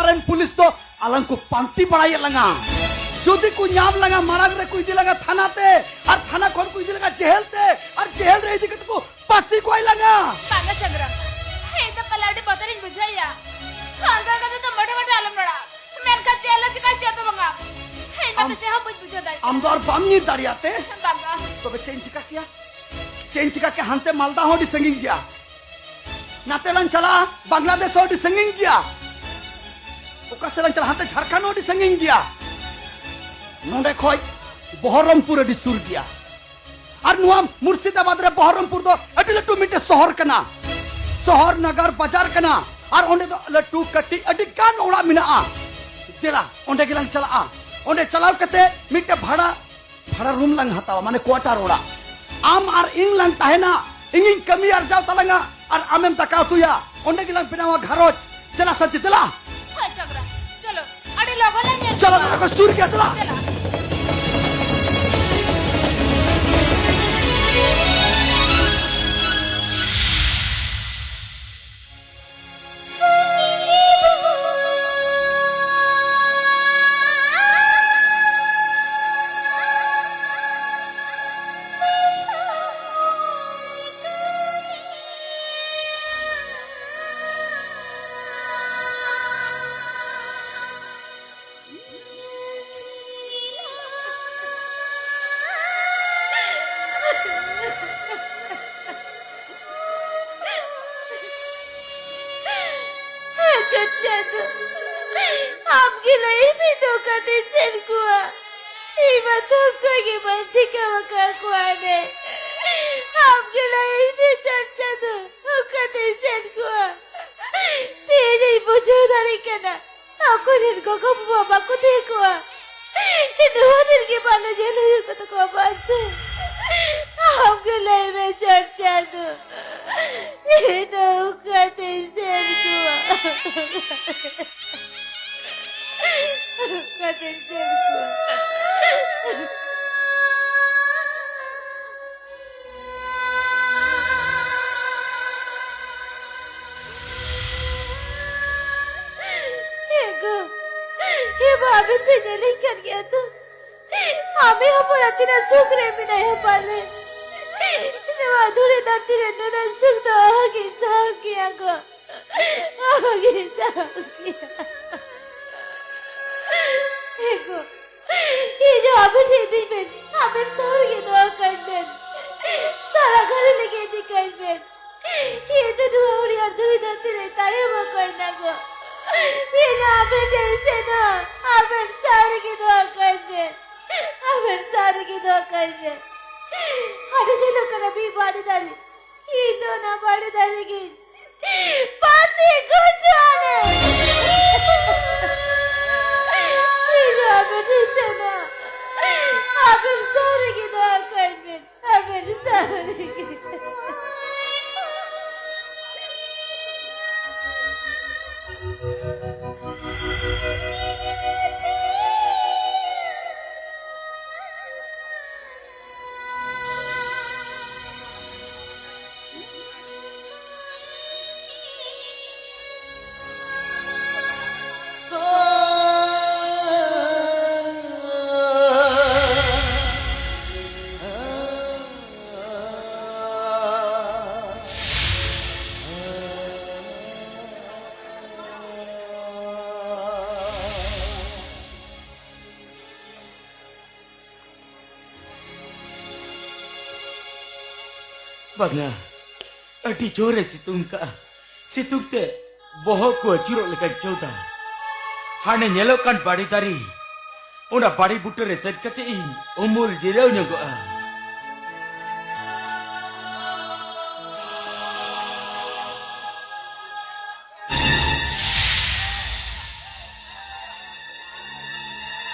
aren pulis to alang ko panti badai langa jodi ko nyam langa marag re ko idi langa thana te ar thana khon ko idi langa jehel te ar jehel re idi ko pasi ko ai langa banga chagra he to paladi batarin bujhaiya khanga ka to mote mote alam rada mer ka chela chika cheto banga he mate se ham bujho dai amdar bamni dariate banga to be change ka ke hante malda ho di singing gya natelan chala bangladesh ho di singing gya okaselan chala hante jharkhand ho di singing gya nonde khoi Baharampur di sur gya ar nuam Murshidabad re Baharampur do adi latu mite shohor kana shohor nagar bazar kana ar onde do latu kati adi kan ora mina a dela onde gelang chala a onde chalaw kate mite bhada room lang hatawa mane quarter ora am ar ing lang tahena ingin kami ar jaw talanga ar amem takau tuya onde gelang binawa gharoj dela sati dela ha chagra chalo adi logo lang chalo ko sur gya dela हम गिला ini धोखा Desan gua iba धोखा के बंदी का वका kuane हम गिला ini चर्चा तो धोखा Desan gua dia jadi bujur dari kana aku din ko ko baba ko de gua itu hadir के बाले जेल को तो को बात हम गिला ini चर्चा तो धोखा देसन gua ये भाभी तुझे लेकर गया तो हमें हमारा तेरा सुख रे में नहीं पाले अधूरे दाती रहने ना सुख तो आगे किया को आगे किया देखो ये जो अभी ठीक में हमें शहर के दुआ कर दे सारा घर लेके दिखाई में ये तो दुआरी अधूरी दाती रहता है वो कोई ना को ये जो अभी टेंशन हो हमें सारे की दुआ कर दे हमें सारे की दुआ कर दे हटे चलो करा भी बाड़ी दारी ये तो ना बाड़ी दारी की पासी कुछ आने I'm sorry कि दुआ कर दे I'm sorry Bangga, adi jore situng te bohok ko jiro lekan joda. Hane nyelokan badi tari, una badi butere set kate i umur jirau nyogo.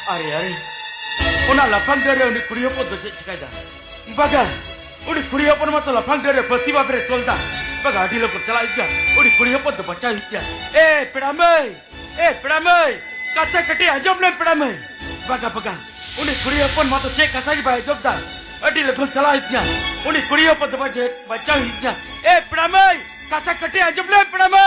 Ari, una lapang dari unik kuriyo podo cekada. Bangga. उड़ी कुड़ी अपन मत लफंग डरे बसी बाबरे चलता बगा आडी लोग चला इसका उड़ी कुड़ी अपन तो बच्चा इसका ए पिड़ामे कटे कटे अजब ने पिड़ामे बगा उड़ी कुड़ी अपन मत चेक कसा की बाय जब दा आडी लोग चला इसका उड़ी कुड़ी अपन तो बच्चा इसका ए पिड़ामे कटे कटे अजब ने पिड़ामे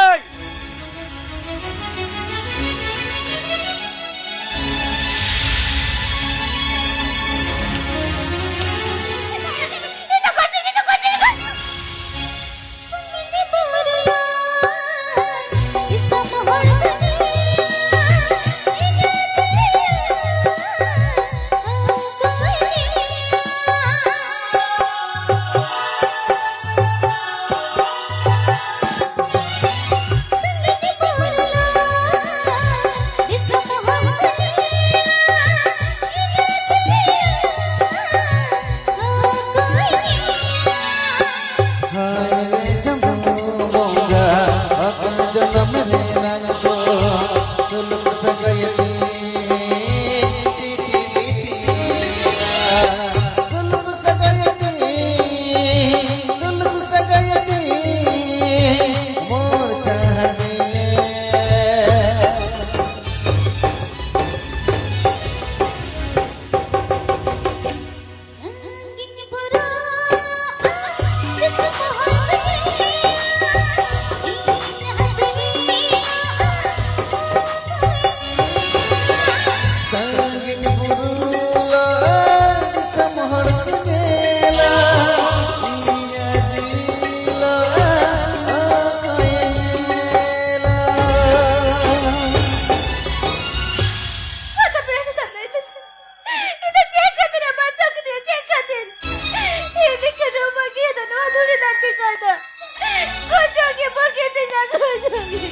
lagi.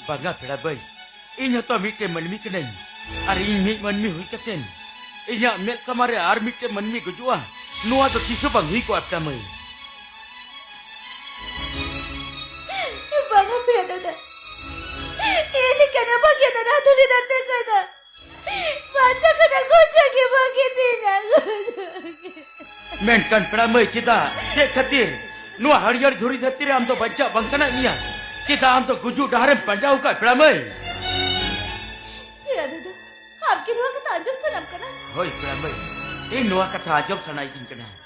Bangga pera bay. Inya to mite manmi kenai. Ari ini manmi hui katen. Inya met samare ar mite manmi gujua. Nuwa to kisu bang hui ko apta mai. Bangga pera dada. Ini kenapa kita nak tuli datang kada? Baca kada goja ke bagi tidak. Menkan pera mai cita. Cek katir. Nuwa hariar dhuri dhatire am to baca bangsana inya. Kita am to guju daharem panjau ka pera mai. Pera dada. आपकी रुआ का ताजुब सनम करना. Hoi pera mai. Nuwa kata ajab sanai kin kena.